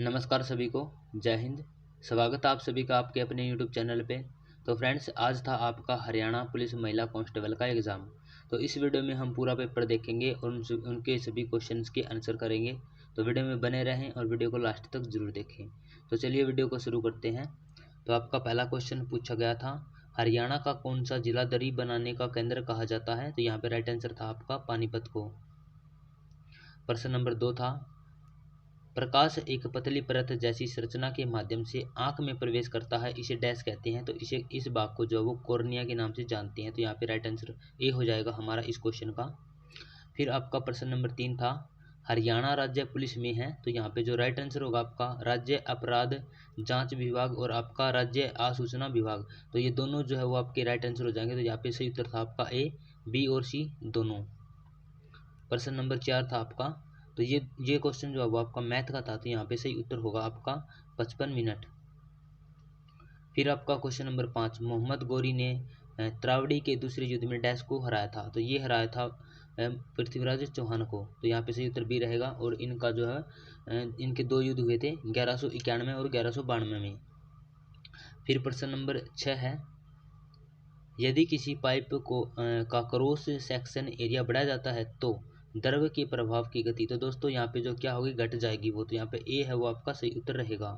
नमस्कार सभी को। जय हिंद। स्वागत है आप सभी का आपके अपने यूट्यूब चैनल पे। तो फ्रेंड्स, आज था आपका हरियाणा पुलिस महिला कांस्टेबल का एग्ज़ाम। तो इस वीडियो में हम पूरा पेपर देखेंगे और उनके सभी क्वेश्चंस के आंसर करेंगे। तो वीडियो में बने रहें और वीडियो को लास्ट तक जरूर देखें। तो चलिए वीडियो को शुरू करते हैं। तो आपका पहला क्वेश्चन पूछा गया था, हरियाणा का कौन सा जिला दरी बनाने का केंद्र कहा जाता है? तो यहाँ पे राइट आंसर था आपका पानीपत को। प्रश्न नंबर 2 था, प्रकाश एक पतली परत जैसी संरचना के माध्यम से आंख में प्रवेश करता है, इसे डैश कहते हैं। तो इसे इस भाग को जो है वो कॉर्निया के नाम से जानते हैं। तो यहाँ पे राइट आंसर ए हो जाएगा हमारा इस क्वेश्चन का। फिर आपका प्रश्न नंबर 3 था, हरियाणा राज्य पुलिस में है। तो यहाँ पे जो राइट आंसर होगा आपका राज्य अपराध जांच विभाग और आपका राज्य आसूचना विभाग। तो ये दोनों जो है वो आपके राइट आंसर हो जाएंगे। तो यहाँ पे सही उत्तर था आपका ए, बी और सी दोनों। प्रश्न नंबर 4 था आपका, तो ये क्वेश्चन जो है वो आपका मैथ का था। तो यहाँ पे सही उत्तर होगा आपका 55 मिनट। फिर आपका क्वेश्चन नंबर 5, मोहम्मद गौरी ने त्रावड़ी के दूसरे युद्ध में डैश को हराया था? तो ये हराया था पृथ्वीराज चौहान को। तो यहाँ पे सही उत्तर भी रहेगा। और इनका जो है इनके दो युद्ध हुए थे 1191 और 1192 में। फिर प्रश्न नंबर 6 है, यदि किसी पाइप को का क्रॉस सेक्शन एरिया बढ़ाया जाता है तो द्रव के प्रभाव की गति, तो दोस्तों यहाँ पे जो क्या होगी, घट जाएगी वो। तो यहाँ पे ए है वो आपका सही उत्तर रहेगा।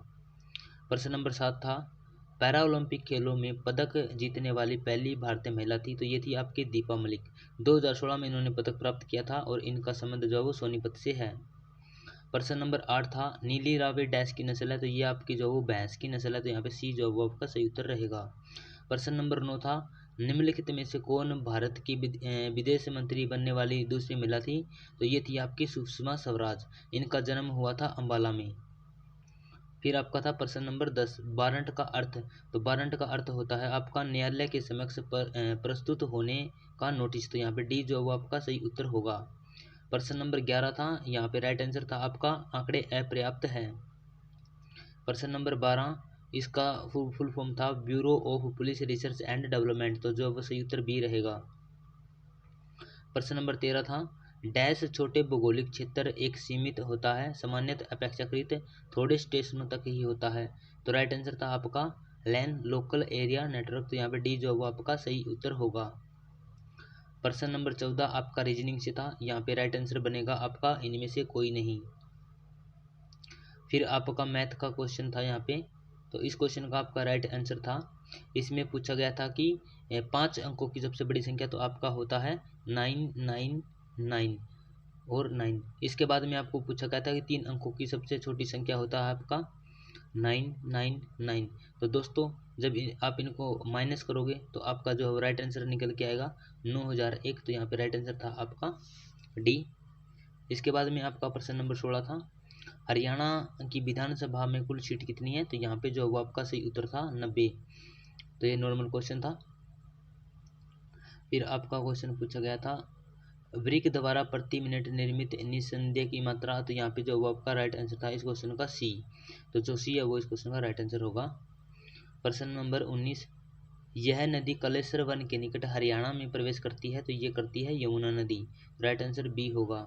प्रश्न नंबर 7 था, पैरा ओलंपिक खेलों में पदक जीतने वाली पहली भारतीय महिला थी? तो ये थी आपकी दीपा मलिक। 2016 में इन्होंने पदक प्राप्त किया था और इनका संबंध जो है वो सोनीपत से है। प्रश्न नंबर 8 था, नीली रावी डैश की नस्ल है? तो ये आपकी जो वो भैंस की नस्ल है। तो यहाँ पे सी जो वो आपका सही उत्तर रहेगा। प्रश्न नंबर 9 था, निम्नलिखित में से कौन भारत की विदेश मंत्री बनने वाली दूसरी महिला थी? तो ये थी आपकी सुषमा स्वराज। इनका जन्म हुआ था अंबाला में। फिर आपका था प्रश्न नंबर 10, वारंट का अर्थ? तो वारंट का अर्थ होता है आपका न्यायालय के समक्ष प्रस्तुत होने का नोटिस। तो यहाँ पे डी जो वो आपका सही उत्तर होगा। प्रश्न नंबर 11 था, यहाँ पे राइट आंसर था आपका आंकड़े अपर्याप्त है। प्रश्न नंबर 12, इसका फुल फॉर्म था bureau of police research and development. तो जो सही उत्तर बी रहेगा। प्रश्न नंबर 13 था, डैश छोटे भौगोलिक क्षेत्र एक सीमित होता है, सामान्यतः अपेक्षाकृत थोड़े स्टेशनों तक ही होता है। तो राइट आंसर था आपका लैन लोकल एरिया नेटवर्क। तो यहाँ पे डी जो वो आपका सही उत्तर होगा। प्रश्न नंबर 14 आपका रीजनिंग से था। यहाँ पे राइट आंसर बनेगा आपका इनमें से कोई नहीं। फिर आपका मैथ का क्वेश्चन था यहाँ पे। तो इस क्वेश्चन का आपका राइट आंसर था, इसमें पूछा गया था कि 5 अंकों की सबसे बड़ी संख्या तो आपका होता है 999 और 9। इसके बाद में आपको पूछा गया था कि 3 अंकों की सबसे छोटी संख्या होता है आपका 999। तो दोस्तों जब आप इनको माइनस करोगे तो आपका जो राइट आंसर निकल के आएगा 9001। तो यहाँ पे राइट आंसर था आपका डी। इसके बाद में आपका प्रश्न नंबर 16 था, हरियाणा की विधानसभा में कुल सीट कितनी है? तो यहाँ पे जो वो आपका सही उत्तर था 90। तो ये नॉर्मल क्वेश्चन था। फिर आपका क्वेश्चन पूछा गया था, वृक्क द्वारा प्रति मिनट निर्मित निस्संदेह की मात्रा? तो यहाँ पे जो वो आपका राइट आंसर था इस क्वेश्चन का सी। तो जो सी है वो इस क्वेश्चन का राइट आंसर होगा। प्रश्न नंबर 19, यह नदी कलेश्वर वन के निकट हरियाणा में प्रवेश करती है? तो ये करती है यमुना नदी। राइट आंसर बी होगा।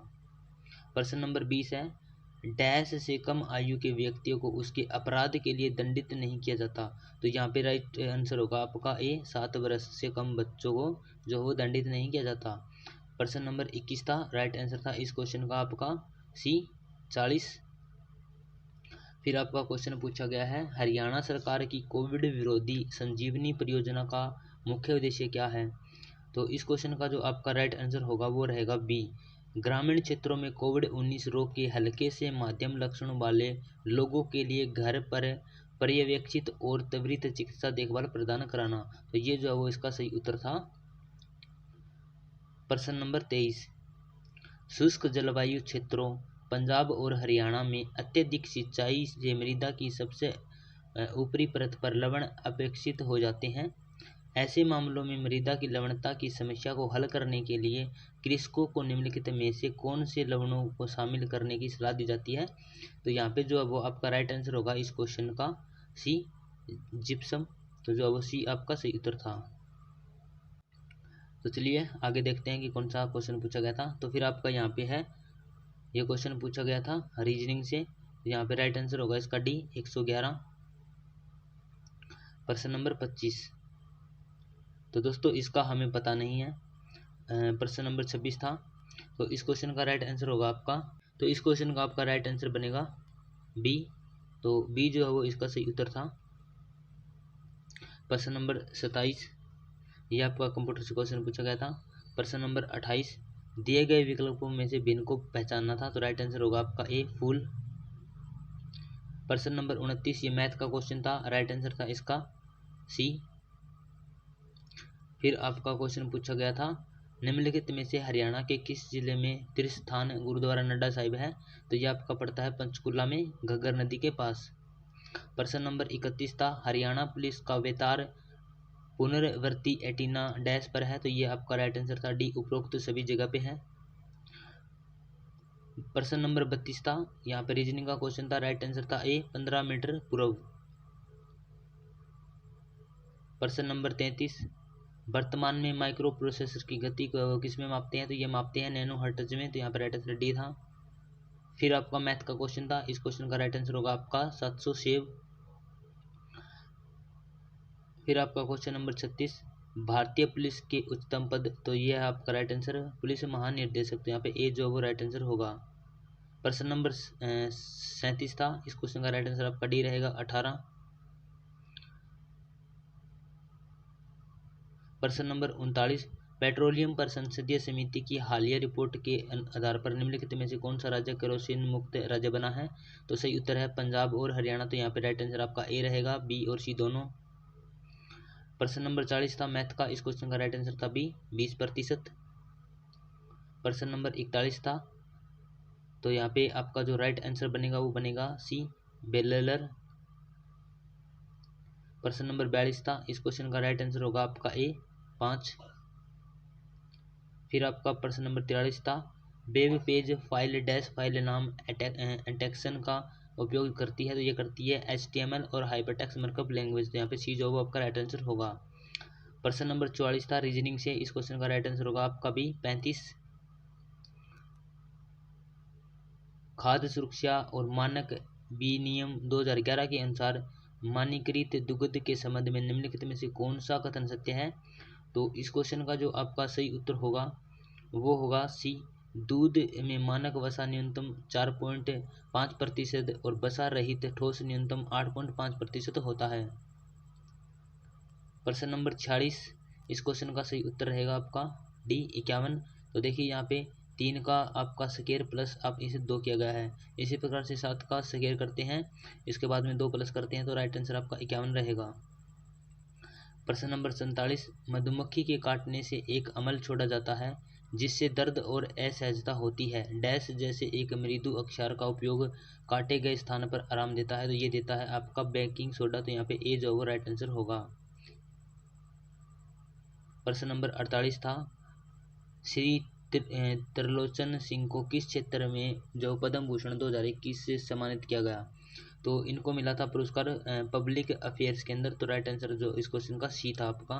प्रश्न नंबर 20 है, डैश से कम आयु के व्यक्तियों को उसके अपराध के लिए दंडित नहीं किया जाता? तो यहाँ पे राइट आंसर होगा आपका ए, 7 वर्ष से कम बच्चों को जो वो दंडित नहीं किया जाता। प्रश्न नंबर 21 था, राइट आंसर था इस क्वेश्चन का आपका सी, 40। फिर आपका क्वेश्चन पूछा गया है, हरियाणा सरकार की कोविड विरोधी संजीवनी परियोजना का मुख्य उद्देश्य क्या है? तो इस क्वेश्चन का जो आपका राइट आंसर होगा वो रहेगा बी, ग्रामीण क्षेत्रों में कोविड-19 रोग के हल्के से मध्यम लक्षण वाले लोगों के लिए घर पर पर्यवेक्षित और त्वरित चिकित्सा देखभाल प्रदान कराना। तो ये जो है वो इसका सही उत्तर था। प्रश्न नंबर 23, शुष्क जलवायु क्षेत्रों पंजाब और हरियाणा में अत्यधिक सिंचाई से मृदा की सबसे ऊपरी परत पर लवण अपेक्षित हो जाते हैं। ऐसे मामलों में मृदा की लवणता की समस्या को हल करने के लिए कृषकों को निम्नलिखित में से कौन से लवणों को शामिल करने की सलाह दी जाती है? तो यहाँ पे जो है वो आपका राइट आंसर होगा इस क्वेश्चन का सी, जिप्सम। तो जो है वो सी आपका सही उत्तर था। तो चलिए आगे देखते हैं कि कौन सा क्वेश्चन पूछा गया था। तो फिर आपका यहाँ पे है, ये क्वेश्चन पूछा गया था रीजनिंग से। तो यहाँ पे राइट आंसर होगा इसका डी 111। प्रश्न नंबर 25, तो दोस्तों इसका हमें पता नहीं है। प्रश्न नंबर 26 था, तो इस क्वेश्चन का राइट आंसर होगा आपका, तो इस क्वेश्चन का आपका राइट आंसर बनेगा बी। तो बी जो है वो इसका सही उत्तर था। प्रश्न नंबर 27, ये आपका कंप्यूटर से क्वेश्चन पूछा गया था। प्रश्न नंबर 28, दिए गए विकल्पों में से भिन्न को पहचानना था, तो राइट आंसर होगा आपका ए फूल। प्रश्न नंबर 29, ये मैथ का क्वेश्चन था, राइट आंसर था इसका सी। फिर आपका क्वेश्चन पूछा गया था, निम्नलिखित में से हरियाणा के किस जिले में तीर्थ स्थान गुरुद्वारा नड्डा साहिब है, तो यह आपका पड़ता है पंचकुला में, घग्गर नदी के पास। प्रश्न नंबर 31 था, हरियाणा पुलिस का वेतार पुनर्वर्ती एटिना डैश पर है, तो ये आपका राइट आंसर था डी, उपरोक्त सभी जगह पे है। प्रश्न नंबर 32 था, यहाँ पे रीजनिंग का क्वेश्चन था, राइट आंसर था ए 15 मीटर पूर्व। प्रश्न नंबर 33, वर्तमान में माइक्रो प्रोसेसर की गति को किस में मापते हैं, तो ये मापते हैं नैनो हर्ट्ज में, तो यहाँ पर राइट आंसर डी था। फिर आपका मैथ का क्वेश्चन था, इस क्वेश्चन का राइट आंसर होगा आपका 700 सेव। फिर आपका क्वेश्चन नंबर 36, भारतीय पुलिस के उच्चतम पद, तो ये है आपका राइट आंसर पुलिस महानिर्देशक, तो यहाँ पे ए जो वो राइट आंसर होगा। प्रश्न नंबर 37 था, इस क्वेश्चन का राइट आंसर आपका डी रहेगा 18। प्रश्न नंबर 39, पेट्रोलियम पर संसदीय समिति की हालिया रिपोर्ट के आधार पर निम्नलिखित में से कौन सा राज्य केरोसिन मुक्त राज्य बना है, तो सही उत्तर है पंजाब और हरियाणा, तो यहाँ पे राइट आंसर आपका ए रहेगा, बी और सी दोनों। प्रश्न नंबर 40 था मैथ का, इस क्वेश्चन का राइट आंसर था बी 20%। प्रश्न नंबर 41 था, तो यहाँ पे आपका जो राइट आंसर बनेगा वो बनेगा सी बेलर। प्रश्न नंबर 42 था, इस क्वेश्चन का राइट आंसर होगा आपका ए 5। फिर आपका प्रश्न नंबर 43 था, web page file dash file नाम एटेक्शन का उपयोग करती है, तो ये करती है HTML और हाइपरटेक्स्ट मार्कअप लैंग्वेज, तो यहाँ पे सी जो वो आपका राइट आंसर होगा। प्रश्न नंबर 44 था रीजनिंग से, इस क्वेश्चन का राइट आंसर होगा आपका बी 35। खाद्य सुरक्षा और मानक विनियम 2011 के अनुसार मानकीकृत दुग्ध के संबंध में निम्नलिखित में से कौन सा कथन सत्य है, तो इस क्वेश्चन का जो आपका सही उत्तर होगा वो होगा सी, दूध में मानक वसा न्यूनतम 4.5% और वसा रहित ठोस न्यूनतम 8.5% होता है। प्रश्न नंबर 46, इस क्वेश्चन का सही उत्तर रहेगा आपका डी 51। तो देखिए यहाँ पे 3 का आपका स्क्वायर प्लस आप इसे 2 किया गया है, इसी प्रकार से 7 का स्क्वायर करते हैं, इसके बाद में 2 प्लस करते हैं, तो राइट आंसर आपका 51 रहेगा। प्रश्न नंबर 47, मधुमक्खी के काटने से एक अमल छोड़ा जाता है जिससे दर्द और असहजता होती है, डैश जैसे एक मृदु अक्षार का उपयोग काटे गए स्थान पर आराम देता है, तो ये देता है आपका बेकिंग सोडा, तो यहाँ पे ए जो वो राइट आंसर होगा। प्रश्न नंबर 48 था, श्री त्रिलोचन सिंह को किस क्षेत्र में जो पद्म भूषण 2021 से सम्मानित किया गया, तो इनको मिला था पुरस्कार पब्लिक अफेयर्स के अंदर, तो राइट आंसर जो इस क्वेश्चन का सी था आपका।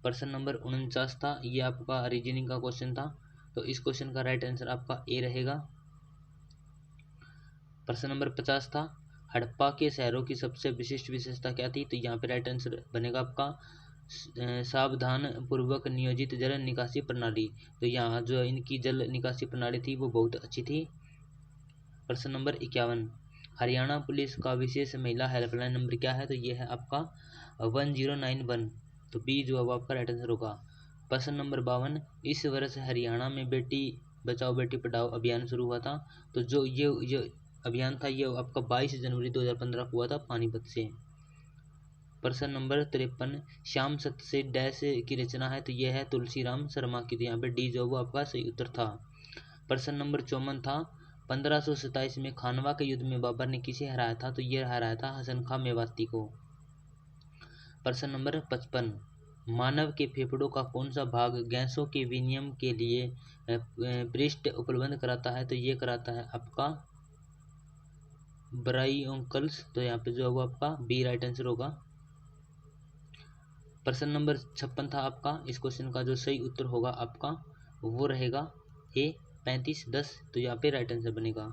प्रश्न नंबर 49 था, ये आपका रीजनिंग का क्वेश्चन था, तो इस क्वेश्चन का राइट आंसर आपका ए रहेगा। प्रश्न नंबर 50 था, हड़प्पा के शहरों की सबसे विशिष्ट विशेषता क्या थी, तो यहाँ पे राइट आंसर बनेगा आपका सावधान पूर्वक नियोजित जल निकासी प्रणाली, तो यहाँ जो इनकी जल निकासी प्रणाली थी वो बहुत अच्छी थी। प्रश्न नंबर 51, हरियाणा पुलिस का विशेष महिला हेल्पलाइन नंबर क्या है, तो ये है आपका 1091, तो बी जो अब आपका राइट आंसर होगा। प्रश्न नंबर 52, इस वर्ष हरियाणा में बेटी बचाओ बेटी पढ़ाओ अभियान शुरू हुआ था, तो जो ये अभियान था ये आपका 22 जनवरी 2015 को हुआ था पानीपत से। प्रश्न नंबर 53, श्याम सत्य से डैश की रचना है, तो यह है तुलसीराम शर्मा की, तो यहाँ पे डी जो वो आपका सही उत्तर था। प्रश्न नंबर 54 था, 1527 में खानवा के युद्ध में बाबर ने किसे हराया था, तो यह हराया था हसन खां मेवाती को। प्रश्न नंबर 55, मानव के फेफड़ों का कौन सा भाग गैसों के विनिमय के लिए पृष्ठ उपलब्ध कराता है, तो ये कराता है आपका ब्राइयोंकल्स, तो यहाँ पे जो है वो आपका बी राइट आंसर होगा। प्रश्न नंबर 56 था आपका, इस क्वेश्चन का जो सही उत्तर होगा आपका वो रहेगा ए 3510, तो यहाँ पे राइट आंसर बनेगा।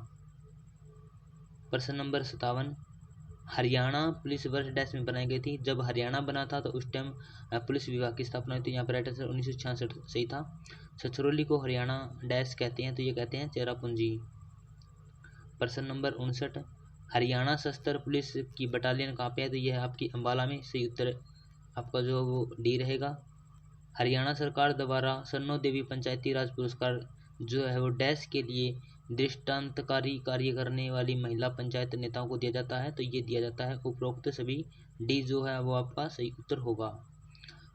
प्रश्न नंबर 57, हरियाणा पुलिस वर्ष डैश में बनाई गई थी। जब हरियाणा बना था तो उस टाइम पुलिस विभाग की स्थापना हुई थी। यहाँ पर राइट आंसर 1966 सही था। छछरौली को हरियाणा डैश कहते हैं, तो ये कहते हैं चेरापूंजी। प्रश्न नंबर 59, हरियाणा सशस्त्र पुलिस की बटालियन कहाँ पे है, तो यह है आपकी अम्बाला में। सही उत्तर आपका जो वो डी रहेगा। हरियाणा सरकार द्वारा सन्नो देवी पंचायती राज पुरस्कार जो है वो डैश के लिए दृष्टांतकारी कार्य करने वाली महिला पंचायत नेताओं को दिया जाता है, तो ये दिया जाता है उपरोक्त सभी। डी जो है वो आपका सही उत्तर होगा।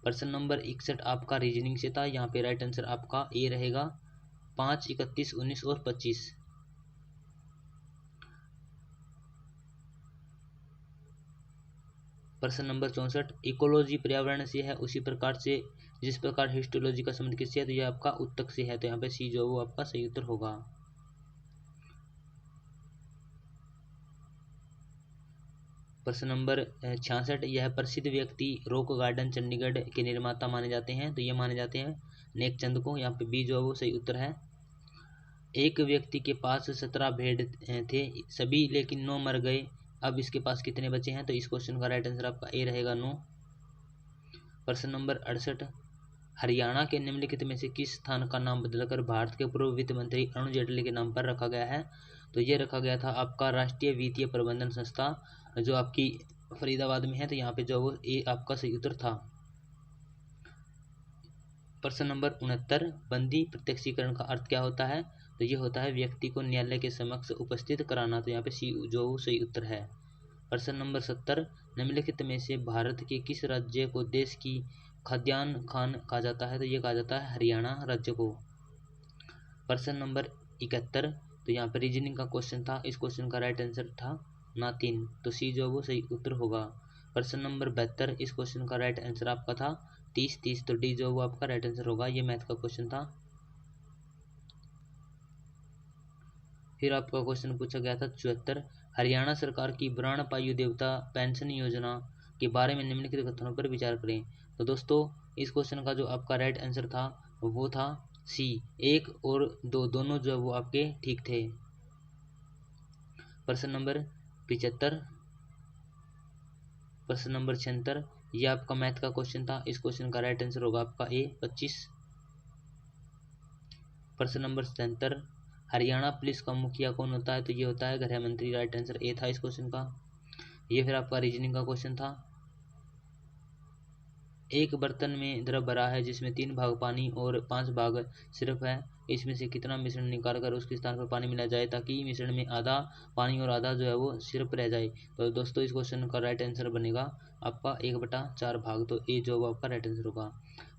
प्रश्न नंबर 61 आपका रीजनिंग से था। यहाँ पे राइट आंसर आपका ए रहेगा। 5, 31, 19 और 25। प्रश्न नंबर 64, इकोलॉजी पर्यावरण से है उसी प्रकार से जिस प्रकार हिस्टोलॉजी का संबंध किससे है, तो यह आपका उत्तक से है, तो यहाँ पे सी जो वो आपका सही उत्तर होगा। प्रश्न नंबर 66, यह प्रसिद्ध व्यक्ति रॉक गार्डन चंडीगढ़ के निर्माता माने जाते हैं, तो ये माने जाते हैं नेकचंद को। यहाँ पे बी जो है वो सही उत्तर है। एक व्यक्ति के पास 17 भेड़ थे सभी, लेकिन 9 मर गए, अब इसके पास कितने बचे हैं, तो इस क्वेश्चन का राइट आंसर आपका ए रहेगा 9। प्रश्न नंबर 68, हरियाणा के निम्नलिखित में से किस स्थान का नाम बदलकर भारत के पूर्व वित्त मंत्री अरुण जेटली के नाम पर रखा गया है, तो ये रखा गया था आपका राष्ट्रीय वित्तीय प्रबंधन संस्था जो आपकी फरीदाबाद में है, तो यहाँ पे जो वो ए आपका सही उत्तर था। प्रश्न नंबर 69, बंदी प्रत्यक्षीकरण का अर्थ क्या होता है, तो ये होता है व्यक्ति को न्यायालय के समक्ष उपस्थित कराना, तो यहाँ पे सी जो सही उत्तर है। प्रश्न नंबर 70, निम्नलिखित में से भारत के किस राज्य को देश की खाद्यान्न खान कहा जाता है, तो ये कहा जाता है हरियाणा राज्य को। प्रश्न नंबर 71, तो यहाँ पर रीजनिंग का क्वेश्चन था, इस क्वेश्चन का राइट आंसर था ना 3, तो सी जो वो सही उत्तर होगा। प्रश्न नंबर 72, इस क्वेश्चन का राइट आंसर आपका था 30, तो डी जो वो आपका राइट आंसर होगा। ये मैथ का क्वेश्चन था। फिर आपका क्वेश्चन पूछा गया था 74, हरियाणा सरकार की ब्राण पायु देवता पेंशन योजना के बारे में निम्नलिखित कथनों पर विचार करें, तो दोस्तों इस क्वेश्चन का जो आपका राइट आंसर था वो था सी, 1 और 2 दोनों जो है वो आपके ठीक थे। प्रश्न नंबर 75, प्रश्न नंबर 76, यह आपका मैथ का क्वेश्चन था, इस क्वेश्चन का राइट आंसर होगा आपका ए 25। प्रश्न नंबर 77, हरियाणा पुलिस का मुखिया कौन होता है, तो ये होता है गृह मंत्री, राइट आंसर ए था इस क्वेश्चन का। ये फिर आपका रीजनिंग का क्वेश्चन था। एक बर्तन में द्रव भरा है जिसमें 3 भाग पानी और 5 भाग सिरप है, इसमें से कितना मिश्रण निकाल कर उसके स्थान पर पानी मिला जाए ताकि मिश्रण में आधा पानी और आधा जो है वो सिरप रह जाए, तो दोस्तों इस क्वेश्चन का राइट आंसर बनेगा आपका 1/4 भाग, तो ए जो आपका राइट आंसर होगा।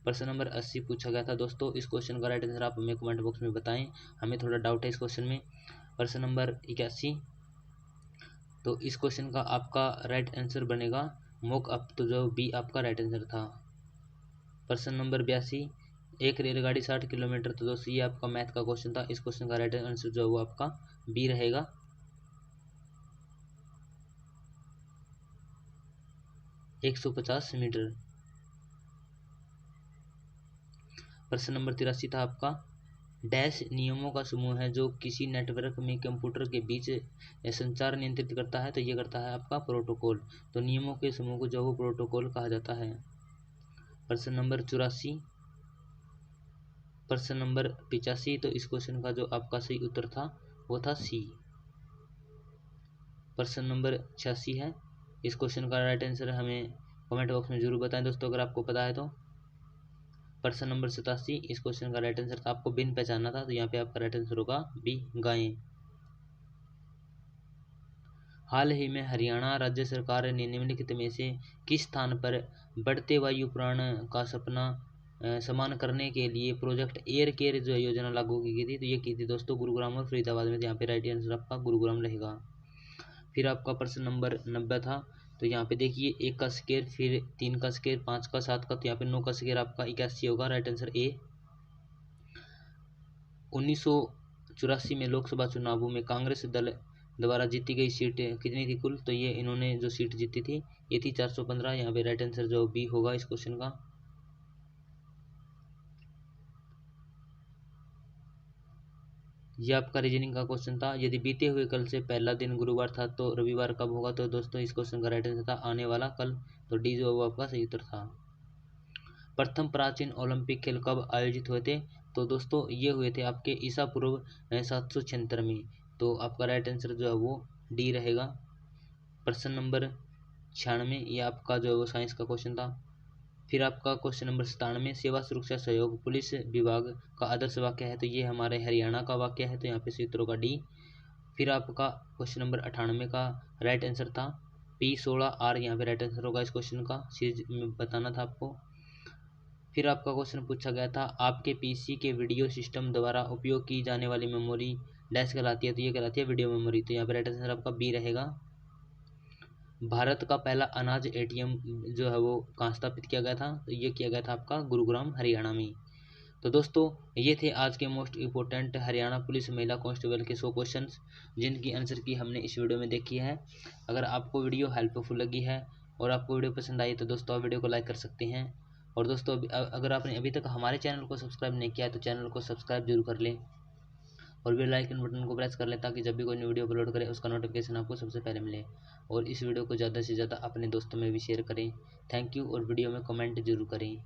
प्रश्न नंबर 80 पूछा गया था दोस्तों, इस क्वेश्चन का राइट आंसर आप हमें कमेंट बॉक्स में बताएं, हमें थोड़ा डाउट है इस क्वेश्चन में। प्रश्न नंबर 81, तो इस क्वेश्चन का आपका राइट आंसर बनेगा मोक अप, तो जो बी आपका राइट आंसर था। प्रश्न नंबर 82, एक रेलगाड़ी 60 किलोमीटर, तो दोस्तों ये आपका मैथ का क्वेश्चन था, इस क्वेश्चन का राइट आंसर जो है वो आपका बी रहेगा। एक 150 मीटर। प्रश्न नंबर 83 था आपका, डैश नियमों का समूह है जो किसी नेटवर्क में कंप्यूटर के बीच संचार नियंत्रित करता है, तो ये करता है आपका प्रोटोकॉल, तो नियमों के समूह को जो वो प्रोटोकॉल कहा जाता है। प्रश्न नंबर 84, प्रश्न नंबर 85, तो इस क्वेश्चन का जो आपका सही उत्तर था वो था सी। प्रश्न नंबर 86 है, इस क्वेश्चन का राइट आंसर हमें कमेंट बॉक्स में जरूर बताएं दोस्तों अगर आपको पता है तो। प्रश्न नंबर 87, इस क्वेश्चन का राइट आंसर था आपको बिन पहचानना था, तो यहाँ पे आपका राइट आंसर होगा बी गायें। हाल ही में हरियाणा राज्य सरकार ने निम्नलिखित में से किस स्थान पर बढ़ते वायु प्राण का सपना समान करने के लिए प्रोजेक्ट एयर केयर जो योजना लागू की गई थी, तो ये की थी दोस्तों गुरुग्राम और फरीदाबाद में, तो यहाँ पे राइट आंसर आपका गुरुग्राम रहेगा। फिर आपका प्रश्न नंबर 90 था, तो यहाँ पे देखिए 1 का स्केयर, फिर 3 का स्केयर, 5 का, 7 का, तो यहाँ पे 9 का स्केयर आपका 81 होगा, राइट आंसर ए। 1984 में लोकसभा चुनावों में कांग्रेस दल द्वारा जीती गई सीट कितनी थी कुल, तो ये इन्होंने जो सीट जीती थी ये थी 415, यहाँ पे राइट आंसर जो बी होगा इस क्वेश्चन का। ये आपका रीजनिंग का क्वेश्चन था। यदि बीते हुए कल से पहला दिन गुरुवार था तो रविवार कब होगा? तो दोस्तों इस क्वेश्चन का राइट आंसर था आने वाला कल। तो डी जो वो आपका सही उत्तर था। प्रथम प्राचीन ओलंपिक खेल कब आयोजित हुए थे? तो दोस्तों ये हुए थे आपके ईसा पूर्व 776 में। तो आपका राइट आंसर जो है वो डी रहेगा। प्रश्न नंबर 96 ये आपका जो है वो साइंस का क्वेश्चन था। फिर आपका क्वेश्चन नंबर 97 सेवा सुरक्षा सहयोग पुलिस विभाग का आदर्श वाक्य है। तो ये हमारे हरियाणा का वाक्य है। तो यहाँ पे सूत्रों का डी। फिर आपका क्वेश्चन नंबर 98 का राइट आंसर था P16R। यहाँ पे राइट आंसर होगा इस क्वेश्चन का, सीरीज में बताना था आपको। फिर आपका क्वेश्चन पूछा गया था आपके पीसी के वीडियो सिस्टम द्वारा उपयोग की जाने वाली मेमोरी डैश कहलाती है? तो ये कहलाती है वीडियो मेमोरी। तो यहाँ पे राइट आंसर आपका बी रहेगा। भारत का पहला अनाज एटीएम जो है वो कहाँ स्थापित किया गया था? तो ये किया गया था आपका गुरुग्राम हरियाणा में। तो दोस्तों ये थे आज के मोस्ट इम्पोर्टेंट हरियाणा पुलिस महिला कांस्टेबल के 100 क्वेश्चंस जिनकी आंसर की हमने इस वीडियो में देखी है। अगर आपको वीडियो हेल्पफुल लगी है और आपको वीडियो पसंद आई तो दोस्तों आप वीडियो को लाइक कर सकते हैं। और दोस्तों अगर आपने अभी तक हमारे चैनल को सब्सक्राइब नहीं किया है तो चैनल को सब्सक्राइब जरूर कर लें और बेल आइकन बटन को प्रेस कर लें ताकि जब भी कोई वीडियो अपलोड करें उसका नोटिफिकेशन आपको सबसे पहले मिले। और इस वीडियो को ज़्यादा से ज़्यादा अपने दोस्तों में भी शेयर करें। थैंक यू और वीडियो में कमेंट जरूर करें।